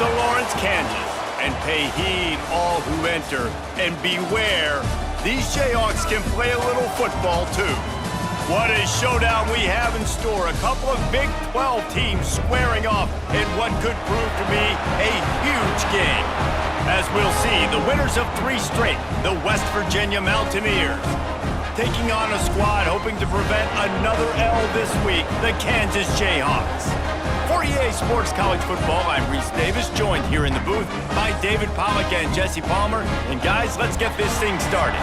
to Lawrence, Kansas. And pay heed, all who enter, and beware, these Jayhawks can play a little football, too. What a showdown we have in store. A couple of Big 12 teams squaring off in what could prove to be a huge game. As we'll see, the winners of 3 straight, the West Virginia Mountaineers, taking on a squad hoping to prevent another L this week, the Kansas Jayhawks. For EA Sports College Football, I'm Reese Davis, joined here in the booth by David Pollack and Jesse Palmer. And guys, let's get this thing started.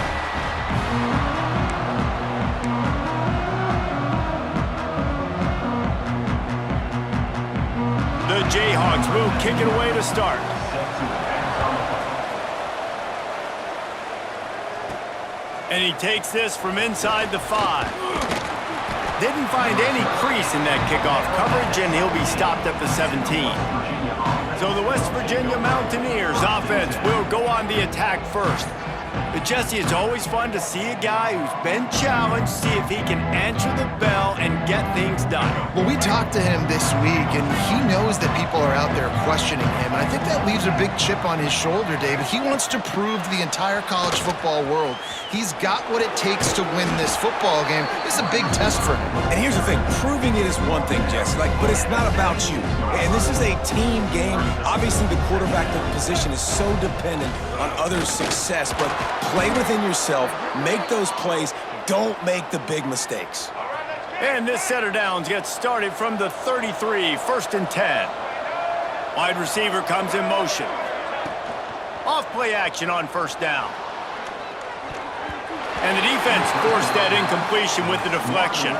The Jayhawks will kick it away to start. And he takes this from inside the 5. Didn't find any crease in that kickoff coverage, and he'll be stopped at the 17. So the West Virginia Mountaineers offense will go on the attack first. But Jesse, it's always fun to see a guy who's been challenged, see if he can answer the bell and get things done. Well, we talked to him this week, and he knows that people are out there questioning him. And I think that leaves a big chip on his shoulder, David. He wants to prove to the entire college football world he's got what it takes to win this football game. This is a big test for him. And here's the thing, proving it is one thing, Jesse, but it's not about you. And this is a team game. Obviously, the quarterback position is so dependent on others' success, but play within yourself, make those plays, don't make the big mistakes. And this set of downs gets started from the 33, 1st and 10. Wide receiver comes in motion. Off play action on 1st down. And the defense forced that incompletion with the deflection.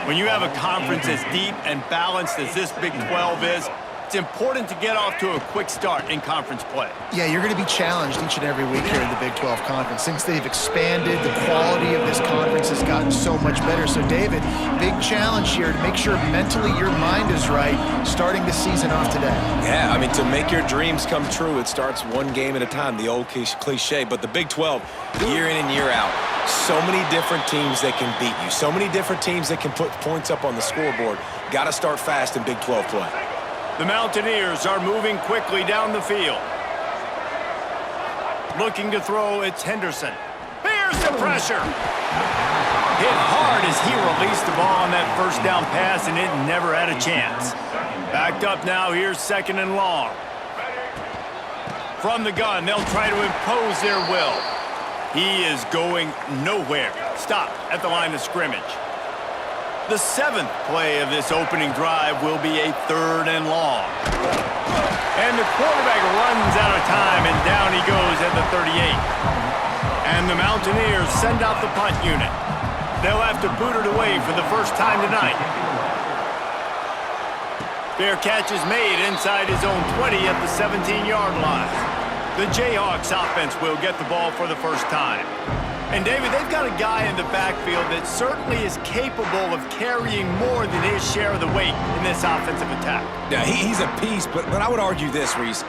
When you have a conference as deep and balanced as this Big 12 is, it's important to get off to a quick start in conference play. Yeah, you're going to be challenged each and every week here in the Big 12 Conference. Since they've expanded, the quality of this conference has gotten so much better. So, David, big challenge here to make sure mentally your mind is right starting the season off today. Yeah, I mean, to make your dreams come true, it starts one game at a time, the old cliche. But the Big 12, year in and year out, so many different teams that can beat you, so many different teams that can put points up on the scoreboard. Got to start fast in Big 12 play. The Mountaineers are moving quickly down the field. Looking to throw, it's Henderson. Here's the pressure. Hit hard as he released the ball on that 1st down pass, and it never had a chance. Backed up now, here's 2nd and long. From the gun, they'll try to impose their will. He is going nowhere. Stopped at the line of scrimmage. The 7th play of this opening drive will be a 3rd and long. And the quarterback runs out of time, and down he goes at the 38. And the Mountaineers send out the punt unit. They'll have to boot it away for the first time tonight. Fair catch is made inside his own 20 at the 17-yard line. The Jayhawks offense will get the ball for the first time. And, David, they've got a guy in the backfield that certainly is capable of carrying more than his share of the weight in this offensive attack. Yeah, he's a piece, but I would argue this, Reese.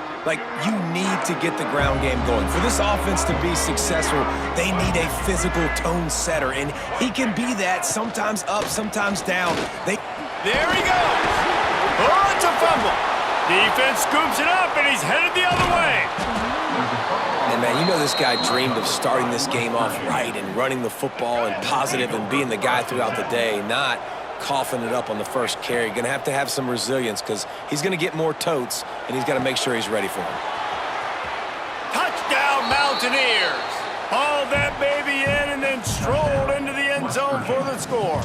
You need to get the ground game going. For this offense to be successful, they need a physical tone setter, and he can be that, sometimes up, sometimes down. There he goes! Oh, it's a fumble! Defense scoops it up, and he's headed the other way. And, man, you know this guy dreamed of starting this game off right and running the football and positive and being the guy throughout the day, not coughing it up on the first carry. Going to have some resilience because he's going to get more totes, and he's got to make sure he's ready for them. Touchdown, Mountaineers! Hauled that baby in and then strolled into the end zone for the score.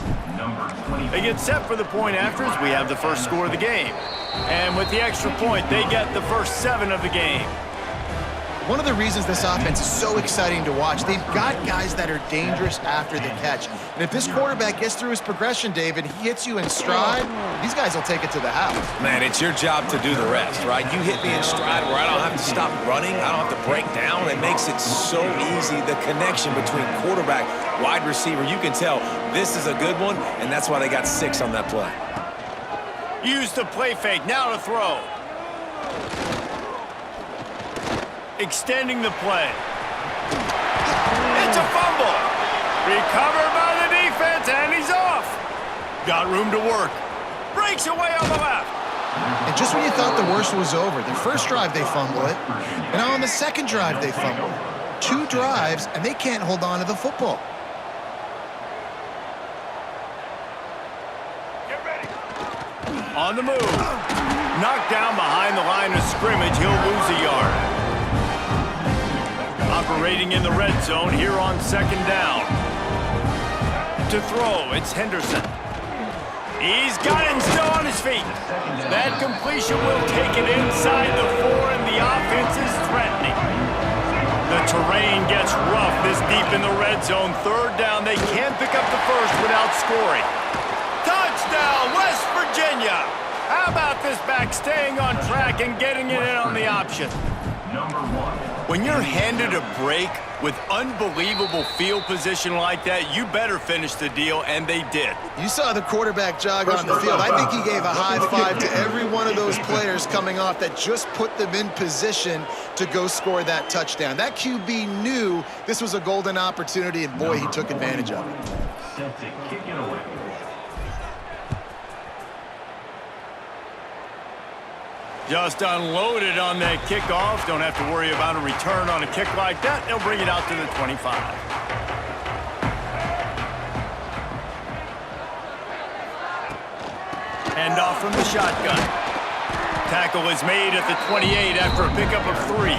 They get set for the point afters. We have the first score of the game. And with the extra point, they get the first 7 of the game. One of the reasons this offense is so exciting to watch, they've got guys that are dangerous after the catch. And if this quarterback gets through his progression, David, he hits you in stride, these guys will take it to the house. Man, it's your job to do the rest, right? You hit me in stride where I don't have to stop running, I don't have to break down. It makes it so easy, the connection between quarterback, wide receiver. You can tell this is a good one, and that's why they got 6 on that play. Use the play fake, now to throw. Extending the play. It's a fumble. Recovered by the defense, and he's off. Got room to work. Breaks away on the left. And just when you thought the worst was over, the first drive they fumble it, and now on the second drive they fumble it. 2 drives, and they can't hold on to the football. On the move. Knocked down behind the line of scrimmage. He'll lose a yard. Operating in the red zone here on second down. To throw, it's Henderson. He's got it and still on his feet. That completion will take it inside the 4, and the offense is threatening. The terrain gets rough this deep in the red zone. Third down, they can't pick up the first without scoring. Touchdown, West Virginia! How about this back staying on track and getting it in on the option? When you're handed a break with unbelievable field position like that, you better finish the deal, and they did. You saw the quarterback jog on the field. I think he gave a high five to every one of those players coming off that just put them in position to go score that touchdown. That QB knew this was a golden opportunity, and boy, he took advantage of it. Kick it away. Just unloaded on that kickoff. Don't have to worry about a return on a kick like that. They'll bring it out to the 25. Hand off from the shotgun. Tackle is made at the 28 after a pickup of 3.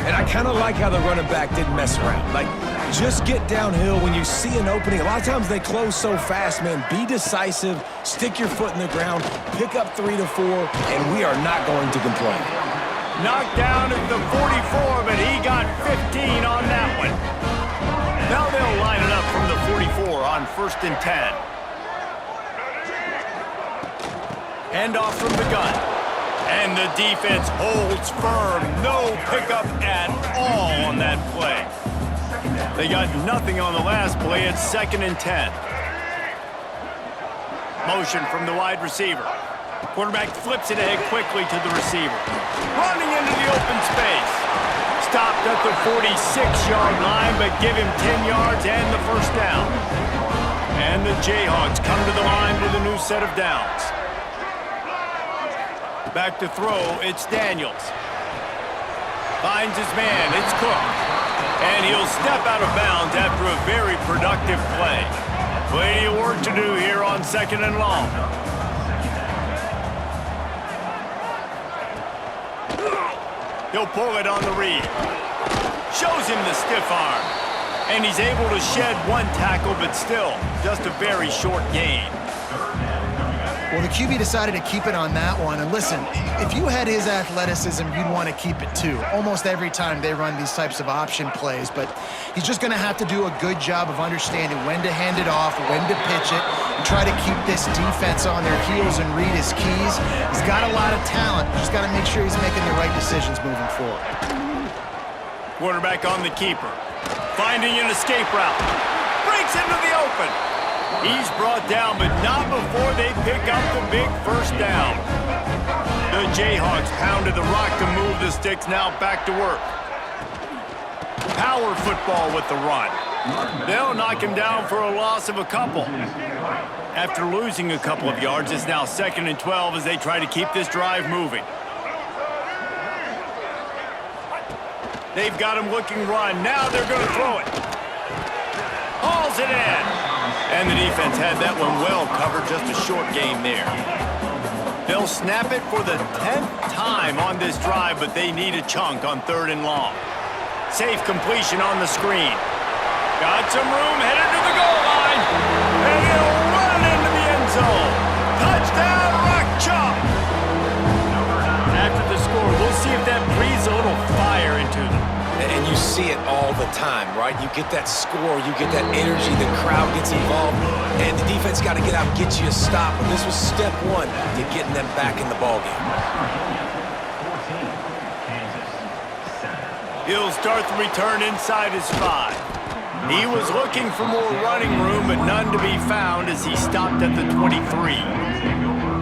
And I kind of like how the running back didn't mess around. Like, just get downhill when you see an opening. A lot of times they close so fast, man. Be decisive, stick your foot in the ground, pick up 3 to 4, and we are not going to complain. Knocked down at the 44, but he got 15 on that one. Now they'll line it up from the 44 on 1st and 10. Hand off from the gun. And the defense holds firm. No pickup at all on that play. They got nothing on the last play. It's 2nd and 10. Motion from the wide receiver. Quarterback flips it ahead quickly to the receiver. Running into the open space. Stopped at the 46-yard line, but give him 10 yards and the first down. And the Jayhawks come to the line with a new set of downs. Back to throw, it's Daniels. Finds his man, it's Cook. And he'll step out of bounds after a very productive play. Plenty of work to do here on 2nd and long. He'll pull it on the read. Shows him the stiff arm. And he's able to shed 1 tackle, but still, just a very short gain. Well, the QB decided to keep it on that one. And listen, if you had his athleticism, you'd want to keep it too. Almost every time they run these types of option plays. But he's just going to have to do a good job of understanding when to hand it off, when to pitch it, and try to keep this defense on their heels and read his keys. He's got a lot of talent. Just got to make sure he's making the right decisions moving forward. Quarterback on the keeper. Finding an escape route. Breaks into the open. He's brought down, but not before they pick up the big first down. The Jayhawks pounded the rock to move the sticks, now back to work. Power football with the run. They'll knock him down for a loss of a couple. After losing a couple of yards, it's now 2nd and 12 as they try to keep this drive moving. They've got him looking run. Now they're going to throw it. Hauls it in. And the defense had that one well covered, just a short game there. They'll snap it for the 10th time on this drive, but they need a chunk on 3rd and long. Safe completion on the screen. Got some room, headed to the goal line. And he'll run into the end zone. Touchdown, Rock Chalk. After the score, we'll see if that breathes a little fire into them. And you see it all the time, right? You get that score, you get that energy, the crowd gets involved, and the defense got to get out and get you a stop. And this was step 1 to getting them back in the ballgame. He'll start the return inside his 5. He was looking for more running room, but none to be found as he stopped at the 23.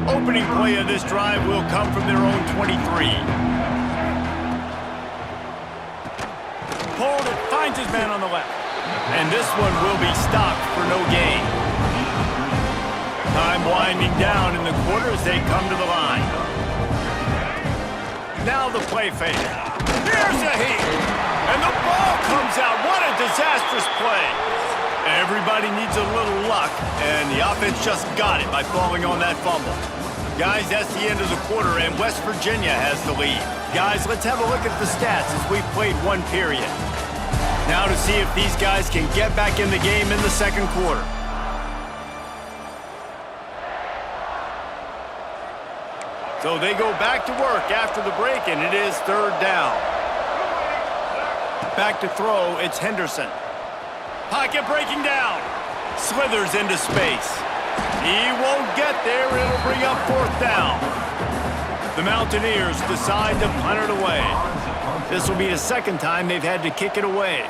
Opening play of this drive will come from their own 23. Pulled it, finds his man on the left. And this one will be stopped for no gain. Time winding down in the quarter as they come to the line. Now the play fake. Here's the heat. And the ball comes out. What a disastrous play. Everybody needs a little luck, and the offense just got it by falling on that fumble. Guys, that's the end of the quarter, and West Virginia has the lead. Guys, let's have a look at the stats as we've played one period. Now to see if these guys can get back in the game in the second quarter. So they go back to work after the break, and it is third down. Back to throw, it's Henderson. Pocket breaking down. Slithers into space. He won't get there. It'll bring up fourth down. The Mountaineers decide to punt it away. This will be the second time they've had to kick it away.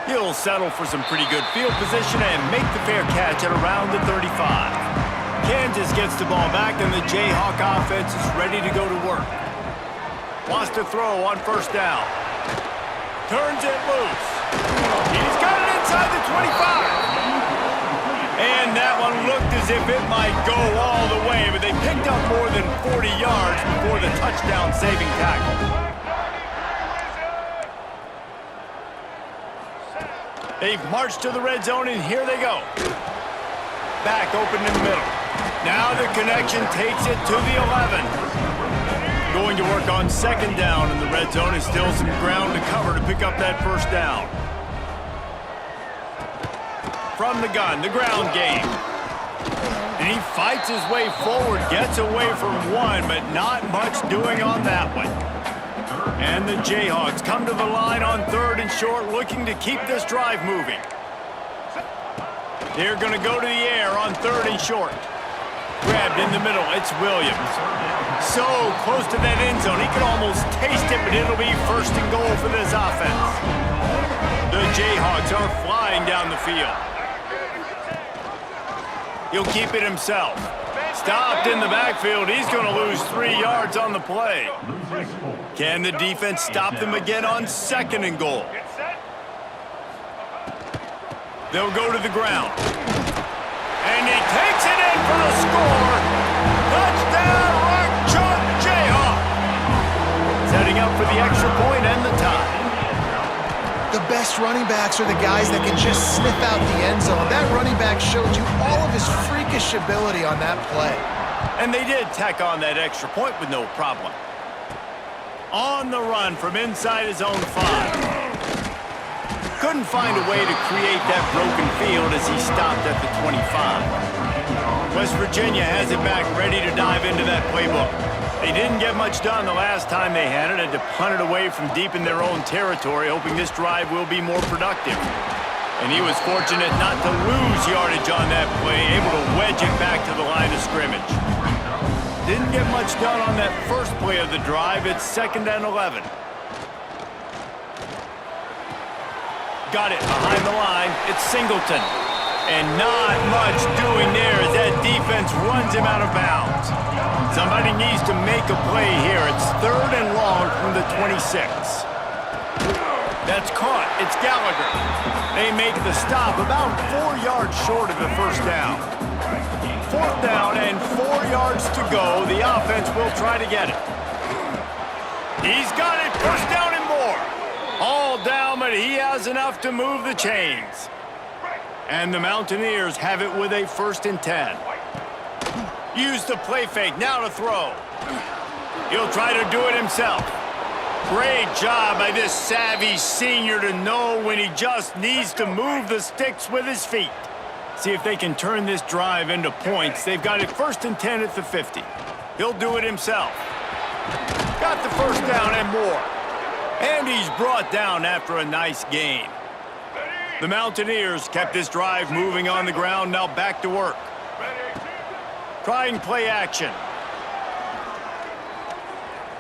He'll settle for some pretty good field position and make the fair catch at around the 35. Kansas gets the ball back, and the Jayhawk offense is ready to go to work. Wants to throw on first down. Turns it loose. He's got it inside the 25. And that one looked as if it might go all the way, but they picked up more than 40 yards before the touchdown-saving tackle. They've marched to the red zone, and here they go. Back open in the middle. Now the connection takes it to the 11. Going to work on second down in the red zone, and still some ground to cover to pick up that first down. From the gun, the ground game. And he fights his way forward, gets away from one, but not much doing on that one. And the Jayhawks come to the line on third and short, looking to keep this drive moving. They're going to go to the air on third and short. Grabbed in the middle, it's Williams. So close to that end zone, he could almost taste it, but it'll be first and goal for this offense. The Jayhawks are flying down the field. He'll keep it himself. Stopped in the backfield. He's going to lose 3 yards on the play. Can the defense stop them again on second and goal? They'll go to the ground. And he takes it in for the score. Touchdown, Rock Chalk Jayhawk. Setting up for the extra point and the tie. The best running backs are the guys that can just sniff out the end zone. That running back showed you all of his freakish ability on that play. And they did tack on that extra point with no problem. On the run from inside his own 5. Couldn't find a way to create that broken field as he stopped at the 25. West Virginia has it back, ready to dive into that playbook. They didn't get much done the last time they had it, had to punt it away from deep in their own territory, hoping this drive will be more productive. And he was fortunate not to lose yardage on that play, able to wedge it back to the line of scrimmage. Didn't get much done on that first play of the drive. It's 2nd and 11. Got it behind the line. It's Singleton. And not much doing there as that defense runs him out of bounds. Somebody needs to make a play here. It's 3rd and long from the 26. That's caught. It's Gallagher. They make the stop about 4 yards short of the first down. 4th down and 4 yards to go. The offense will try to get it. He's got it. First down and more. All down, but he has enough to move the chains. And the Mountaineers have it with a 1st and 10. Use the play fake, now to throw. He'll try to do it himself. Great job by this savvy senior to know when he just needs to move the sticks with his feet. See if they can turn this drive into points. They've got it 1st and 10 at the 50. He'll do it himself. Got the first down and more. And he's brought down after a nice gain. The Mountaineers kept this drive moving on the ground, now back to work. Trying play action.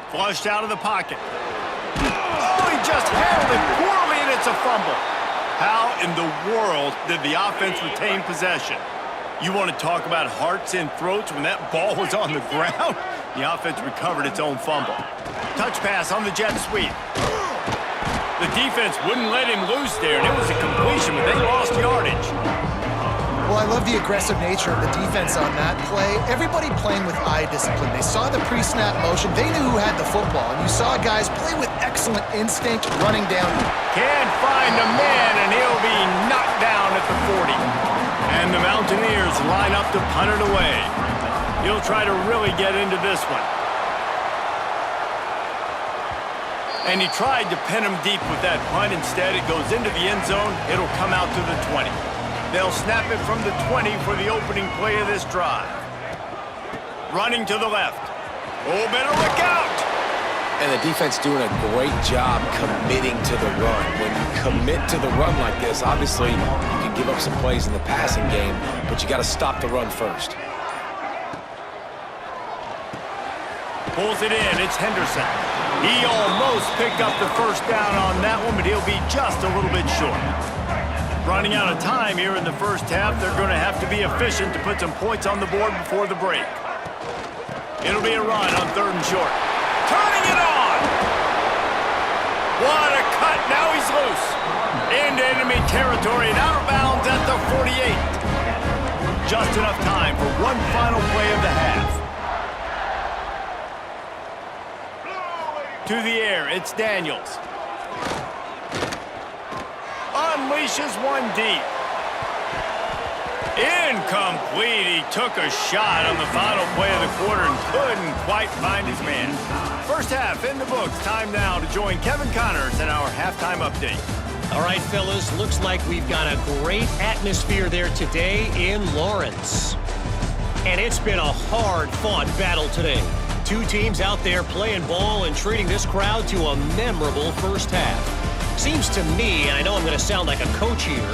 Flushed out of the pocket. Oh, he just handled it poorly, and it's a fumble. How in the world did the offense retain possession? You want to talk about hearts and throats when that ball was on the ground? The offense recovered its own fumble. Touch pass on the jet sweep. The defense wouldn't let him loose there, and it was a completion, but they lost yardage. Well, I love the aggressive nature of the defense on that play. Everybody playing with eye discipline. They saw the pre-snap motion. They knew who had the football. And you saw guys play with excellent instinct running down. Can't find a man, and he'll be knocked down at the 40. And the Mountaineers line up to punt it away. He'll try to really get into this one. And he tried to pin him deep with that punt. Instead, it goes into the end zone. It'll come out to the 20. They'll snap it from the 20 for the opening play of this drive. Running to the left. Oh, better look out! And the defense doing a great job committing to the run. When you commit to the run like this, obviously you can give up some plays in the passing game, but you got to stop the run first. Pulls it in. It's Henderson. He almost picked up the first down on that one, but he'll be just a little bit short. Running out of time here in the first half. They're going to have to be efficient to put some points on the board before the break. It'll be a run on 3rd and short. Turning it on! What a cut! Now he's loose. Into enemy territory and out of bounds at the 48. Just enough time for one final play of the half. To the air, it's Daniels. Unleashes one deep. Incomplete. He took a shot on the final play of the quarter and couldn't quite find his man. First half in the books. Time now to join Kevin Connors in our halftime update. All right, fellas, looks like we've got a great atmosphere there today in Lawrence. And it's been a hard-fought battle today. Two teams out there playing ball and treating this crowd to a memorable first half. Seems to me, and I know I'm going to sound like a coach here,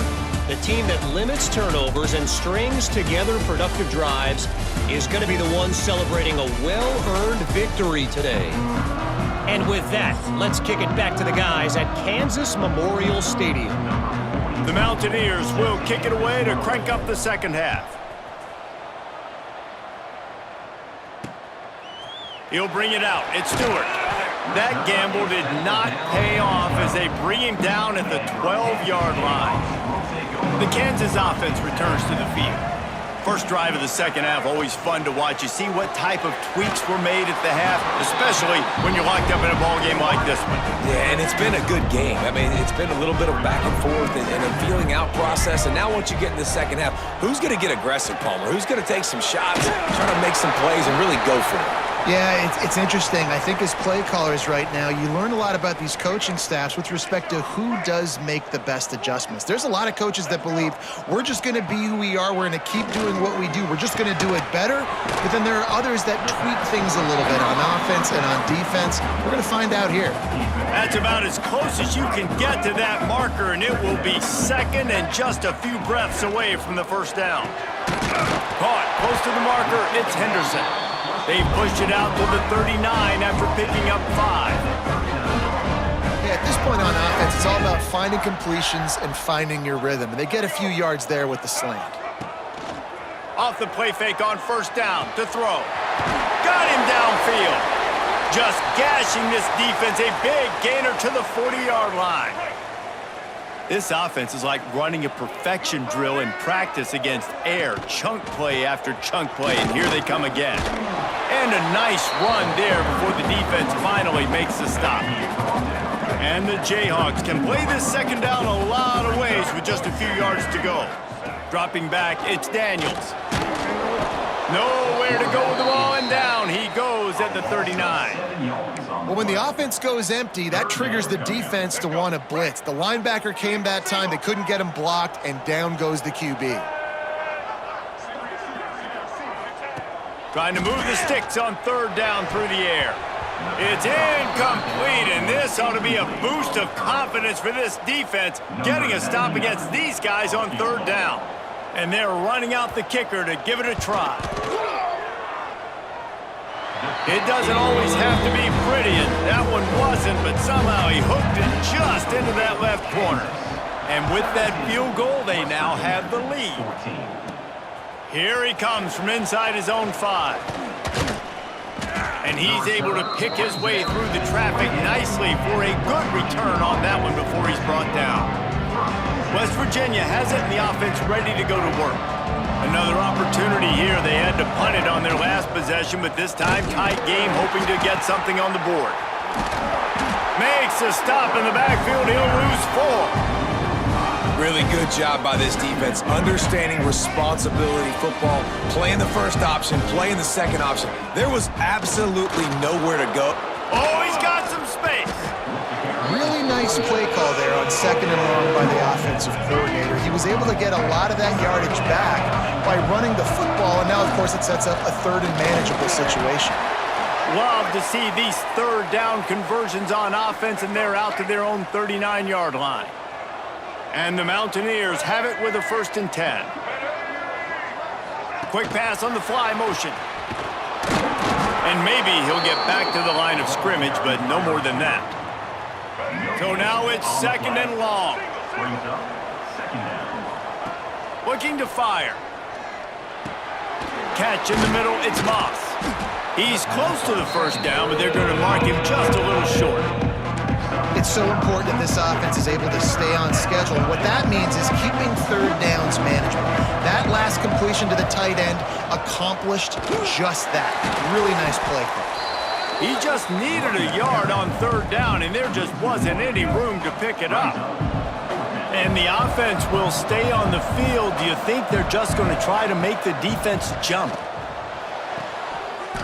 the team that limits turnovers and strings together productive drives is going to be the one celebrating a well-earned victory today. And with that, let's kick it back to the guys at Kansas Memorial Stadium. The Mountaineers will kick it away to crank up the second half. He'll bring it out. It's Stewart. That gamble did not pay off as they bring him down at the 12-yard line. The Kansas offense returns to the field. First drive of the second half, always fun to watch. You see what type of tweaks were made at the half, especially when you're locked up in a ball game like this one. Yeah, and it's been a good game. I mean, it's been a little bit of back and forth and a feeling out process. And now once you get in the second half, who's going to get aggressive, Palmer? Who's going to take some shots, try to make some plays, and really go for it? Yeah, it's interesting. I think as play callers right now, you learn a lot about these coaching staffs with respect to who does make the best adjustments. There's a lot of coaches that believe we're just going to be who we are. We're going to keep doing what we do. We're just going to do it better. But then there are others that tweak things a little bit on offense and on defense. We're going to find out here. That's about as close as you can get to that marker, and it will be second and just a few breaths away from the first down. Caught close to the marker. It's Henderson. They pushed it out to the 39 after picking up 5. Yeah, at this point on offense, it's all about finding completions and finding your rhythm. And they get a few yards there with the slant. Off the play fake on first down to throw. Got him downfield. Just gashing this defense. A big gainer to the 40-yard line. This offense is like running a perfection drill in practice against air. Chunk play after chunk play, and here they come again. And a nice run there before the defense finally makes the stop. And the Jayhawks can play this second down a lot of ways with just a few yards to go. Dropping back, it's Daniels. Nowhere to go with the ball, and down he goes at the 39. Well, when the offense goes empty, that triggers the defense to want to blitz. The linebacker came that time. They couldn't get him blocked, and down goes the QB. Trying to move the sticks on third down through the air. It's incomplete, and this ought to be a boost of confidence for this defense, getting a stop against these guys on third down. And they're running out the kicker to give it a try. It doesn't always have to be pretty, and that one wasn't, but somehow he hooked it just into that left corner. And with that field goal, they now have the lead. Here he comes from inside his own 5. And he's able to pick his way through the traffic nicely for a good return on that one before he's brought down. West Virginia has it, and the offense ready to go to work. Another opportunity here. They had to punt it on their last possession, but this time tight game, hoping to get something on the board. Makes a stop in the backfield. He'll lose 4. Really good job by this defense, understanding responsibility football, playing the first option, playing the second option. There was absolutely nowhere to go. Oh, he's got some space. Really nice play call there on 2nd and long by the offensive coordinator. He was able to get a lot of that yardage back by running the football, and now, of course, it sets up a 3rd and manageable situation. Love to see these 3rd down conversions on offense, and they're out to their own 39-yard line. And the Mountaineers have it with a 1st and 10. Quick pass on the fly motion. And maybe he'll get back to the line of scrimmage, but no more than that. So now it's 2nd and long. Brings up 2nd down. Looking to fire. Catch in the middle, it's Moss. He's close to the 1st down, but they're going to mark him just a little short. It's so important that this offense is able to stay on schedule. What that means is keeping 3rd downs manageable. That last completion to the tight end accomplished just that. Really nice play call. He just needed a yard on 3rd down, and there just wasn't any room to pick it up. And the offense will stay on the field. Do you think they're just going to try to make the defense jump?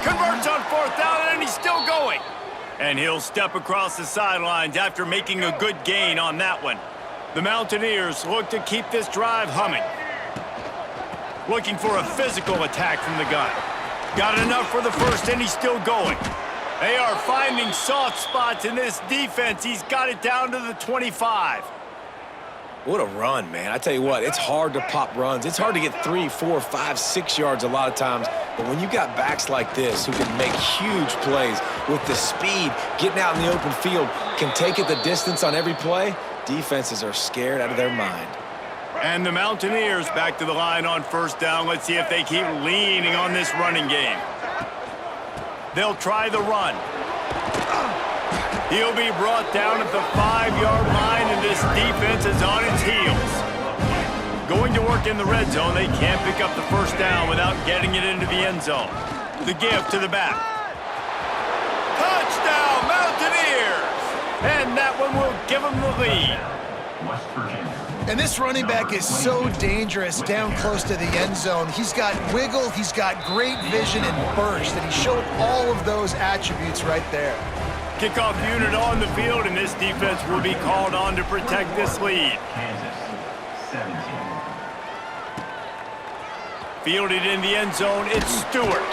Converts on 4th down, and he's still going. And he'll step across the sidelines after making a good gain on that one. The Mountaineers look to keep this drive humming. Looking for a physical attack from the gun. Got enough for the 1st, and he's still going. They are finding soft spots in this defense. He's got it down to the 25. What a run, man. I tell you what, it's hard to pop runs. It's hard to get 3, 4, 5, 6 yards a lot of times. But when you got backs like this who can make huge plays with the speed, getting out in the open field, can take it the distance on every play, defenses are scared out of their mind. And the Mountaineers back to the line on 1st down. Let's see if they keep leaning on this running game. They'll try the run. He'll be brought down at the 5-yard line, and this defense is on its heels. Going to work in the red zone, they can't pick up the 1st down without getting it into the end zone. The give to the back. Touchdown, Mountaineers! And that one will give them the lead. West Virginia. And this running back is so dangerous down close to the end zone. He's got wiggle, he's got great vision and burst, and he showed all of those attributes right there. Kickoff unit on the field, and this defense will be called on to protect this lead. Kansas, 17. Fielded in the end zone, it's Stewart.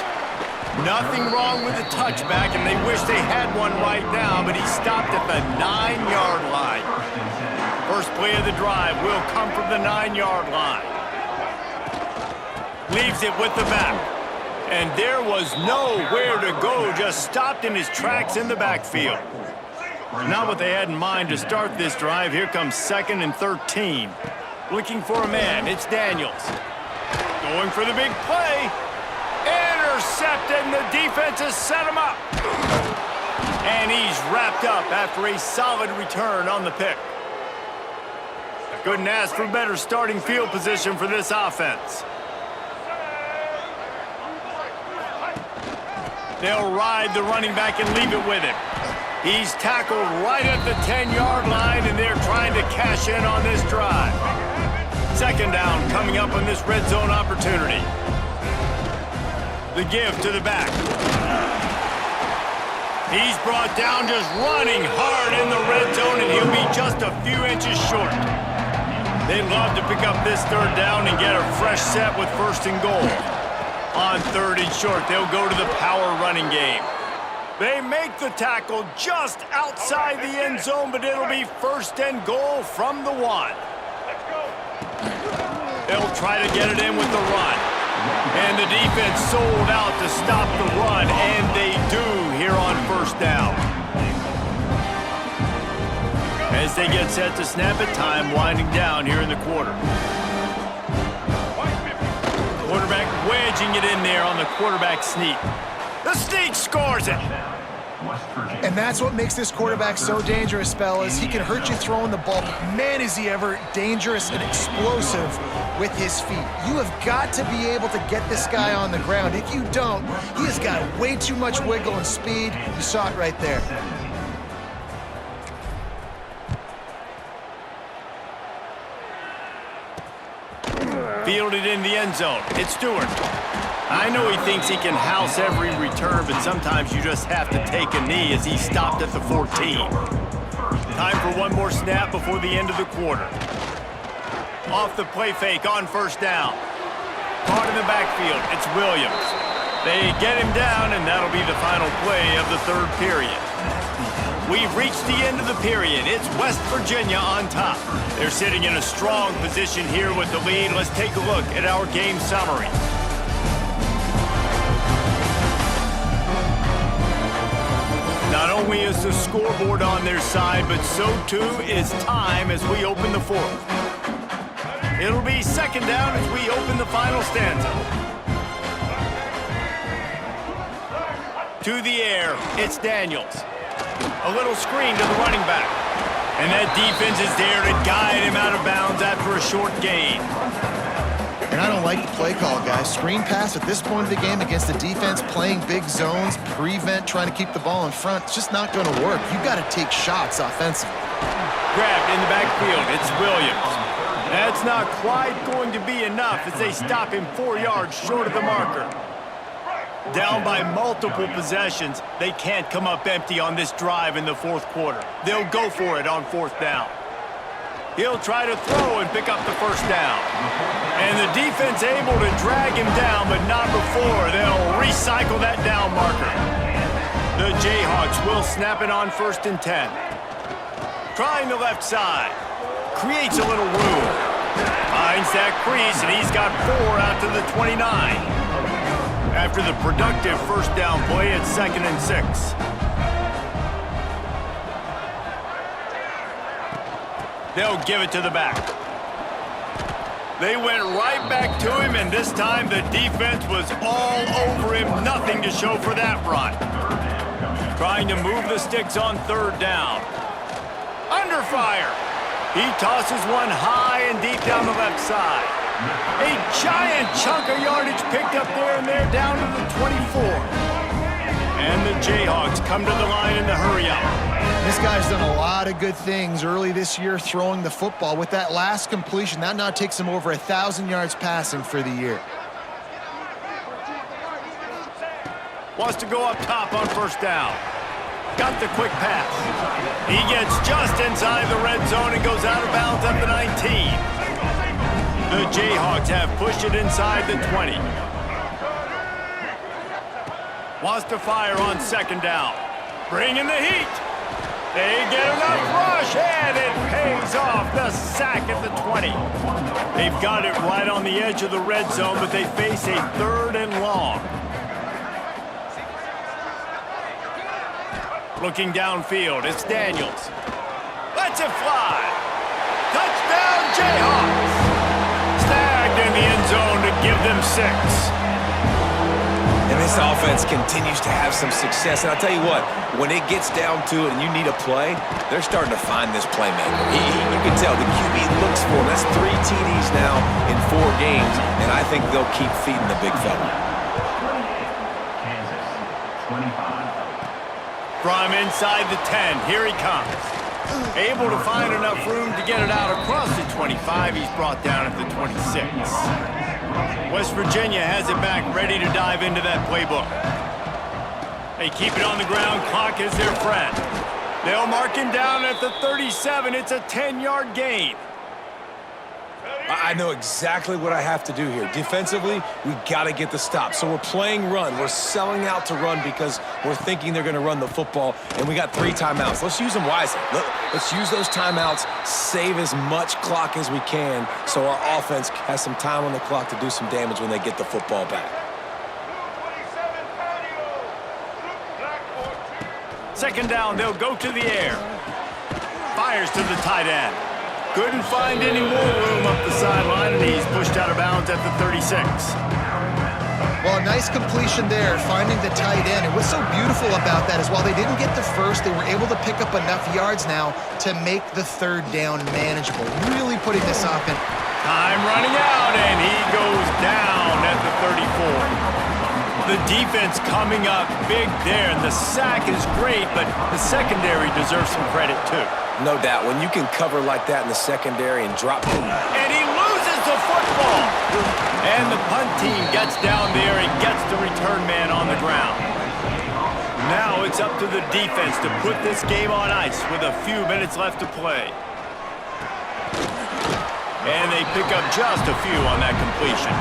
Nothing wrong with the touchback, and they wish they had one right now, but he stopped at the 9-yard line. First play of the drive will come from the 9-yard line. Leaves it with the back. And there was nowhere to go, just stopped in his tracks in the backfield. Not what they had in mind to start this drive. Here comes 2nd and 13. Looking for a man, it's Daniels. Going for the big play. Intercepted, and the defense has set him up. And he's wrapped up after a solid return on the pick. Couldn't ask for better starting field position for this offense. They'll ride the running back and leave it with him. He's tackled right at the 10-yard line, and they're trying to cash in on this drive. 2nd down coming up on this red zone opportunity. The give to the back. He's brought down just running hard in the red zone, and he'll be just a few inches short. They'd love to pick up this 3rd down and get a fresh set with 1st and goal. On 3rd and short, they'll go to the power running game. They make the tackle just outside the end zone, but it'll be 1st and goal from the 1. They'll try to get it in with the run. And the defense sold out to stop the run, and they do here on 1st down. As they get set to snap it, time winding down here in the quarter. Quarterback wedging it in there on the quarterback sneak. The sneak scores it. West Virginia. And that's what makes this quarterback so dangerous, fellas. He can hurt you throwing the ball. Man, is he ever dangerous and explosive with his feet. You have got to be able to get this guy on the ground. If you don't, he has got way too much wiggle and speed. You saw it right there. Fielded in the end zone. It's Stewart. I know he thinks he can house every return, but sometimes you just have to take a knee as he stopped at the 14. Time for one more snap before the end of the quarter. Off the play fake on first down. Caught in the backfield. It's Williams. They get him down, and that'll be the final play of the third period. We've reached the end of the period. It's West Virginia on top. They're sitting in a strong position here with the lead. Let's take a look at our game summary. Not only is the scoreboard on their side, but so too is time as we open the fourth. It'll be second down as we open the final stanza. To the air, it's Daniels. A little screen to the running back. And that defense is there to guide him out of bounds after a short gain. And I don't like the play call, guys. Screen pass at this point of the game against the defense playing big zones, prevent, trying to keep the ball in front. It's just not going to work. You've got to take shots offensively. Grabbed in the backfield. It's Williams. That's not quite going to be enough as they stop him 4 yards short of the marker. Down by multiple possessions, they can't come up empty on this drive in the fourth quarter. They'll go for it on fourth down. He'll try to throw and pick up the first down. And the defense able to drag him down, but not before. They'll recycle that down marker. The Jayhawks will snap it on 1st and 10. Trying the left side. Creates a little room. Finds that crease, and he's got 4 out to the 29. After the productive first down play, it's 2nd and 6. They'll give it to the back. They went right back to him, and this time the defense was all over him. Nothing to show for that run. Trying to move the sticks on 3rd down. Under fire. He tosses one high and deep down the left side. A giant chunk of yardage picked up there, and they're down to the 24. And the Jayhawks come to the line in the hurry-up. This guy's done a lot of good things early this year throwing the football. With that last completion, that now takes him over 1,000 yards passing for the year. Wants to go up top on first down. Got the quick pass. He gets just inside the red zone and goes out of bounds at the 19. The Jayhawks have pushed it inside the 20. Wants to fire on 2nd down. Bring in the heat. They get enough rush, and it pays off. The sack at the 20. They've got it right on the edge of the red zone, but they face a 3rd and long. Looking downfield, it's Daniels. Lets it fly. Touchdown, Jayhawks. Snagged in the end zone to give them 6. And this offense continues to have some success. And I'll tell you what, when it gets down to it and you need a play, they're starting to find this playmaker. You can tell the QB looks for him. That's 3 TDs now in 4 games, and I think they'll keep feeding the big fella. Kansas, 25. From inside the 10, here he comes. Able to find enough room to get it out across the 25. He's brought down at the 26. West Virginia has it back, ready to dive into that playbook. They keep it on the ground. Clock is their friend. They'll mark him down at the 37. It's a 10-yard gain. I know exactly what I have to do here. Defensively, we got to get the stop. So we're playing run. We're selling out to run because we're thinking they're going to run the football, and we got 3 timeouts. Let's use them wisely. Let's use those timeouts, save as much clock as we can so our offense has some time on the clock to do some damage when they get the football back. 2nd down, they'll go to the air. Fires to the tight end. Couldn't find any more room up the sideline, and he's pushed out of bounds at the 36. Well, a nice completion there, finding the tight end. And what's so beautiful about that is while they didn't get the first, they were able to pick up enough yards now to make the third down manageable. Really putting this offense. Time running out, and he goes down at the 34. The defense coming up big there, and the sack is great, but the secondary deserves some credit too. No doubt. When you can cover like that in the secondary and drop... And he loses the football. And the punt team gets down there and gets the return man on the ground. Now it's up to the defense to put this game on ice with a few minutes left to play. And they pick up just a few on that completion.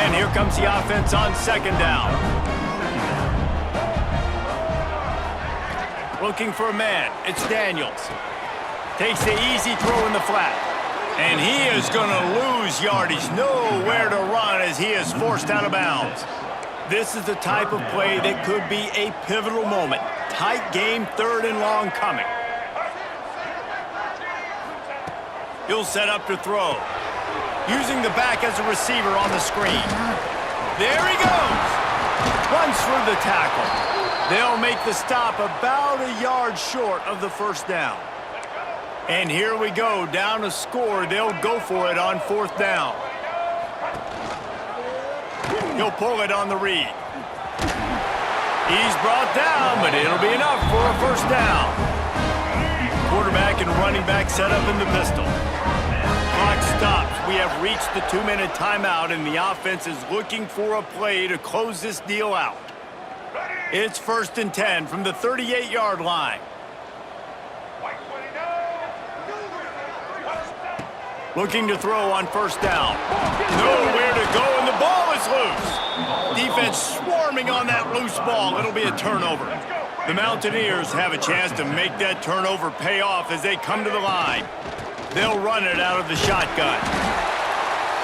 And here comes the offense on second down. Looking for a man. It's Daniels. Takes the easy throw in the flat. And he is going to lose yardage. Nowhere to run as he is forced out of bounds. This is the type of play that could be a pivotal moment. Tight game, third and long coming. He'll set up to throw. Using the back as a receiver on the screen. There he goes. Runs through the tackle. They'll make the stop about a yard short of the first down. And here we go, down a score. They'll go for it on fourth down. He'll pull it on the read. He's brought down, but it'll be enough for a first down. Quarterback and running back set up in the pistol. Clock stops. We have reached the 2-minute timeout, and the offense is looking for a play to close this deal out. It's 1st and 10 from the 38-yard line. Looking to throw on first down. Nowhere to go, and the ball is loose. Defense swarming on that loose ball. It'll be a turnover. The Mountaineers have a chance to make that turnover pay off as they come to the line. They'll run it out of the shotgun.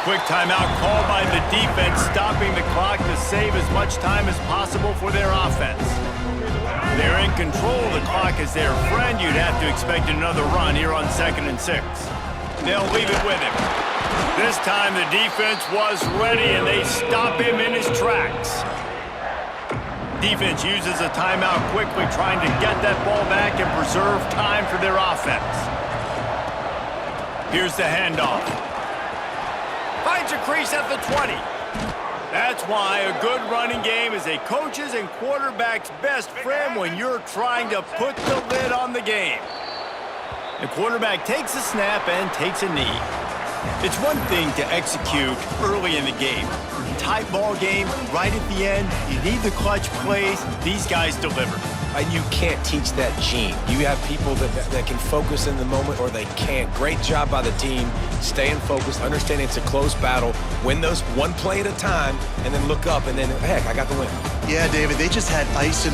Quick timeout called by the defense, stopping the clock to save as much time as possible for their offense. They're in control of the clock as their friend. You'd have to expect another run here on 2nd and 6. They'll leave it with him. This time the defense was ready, and they stop him in his tracks. Defense uses a timeout quickly, trying to get that ball back and preserve time for their offense. Here's the handoff. Finds a crease at the 20. That's why a good running game is a coach's and quarterback's best friend when you're trying to put the lid on the game. The quarterback takes a snap and takes a knee. It's one thing to execute early in the game. Tight ball game, right at the end, you need the clutch plays. These guys deliver. And you can't teach that gene. You have people that can focus in the moment, or they can't. Great job by the team, staying focused, understanding it's a close battle, win those one play at a time, and then look up, and then, heck, I got the win. Yeah, David, they just had ice in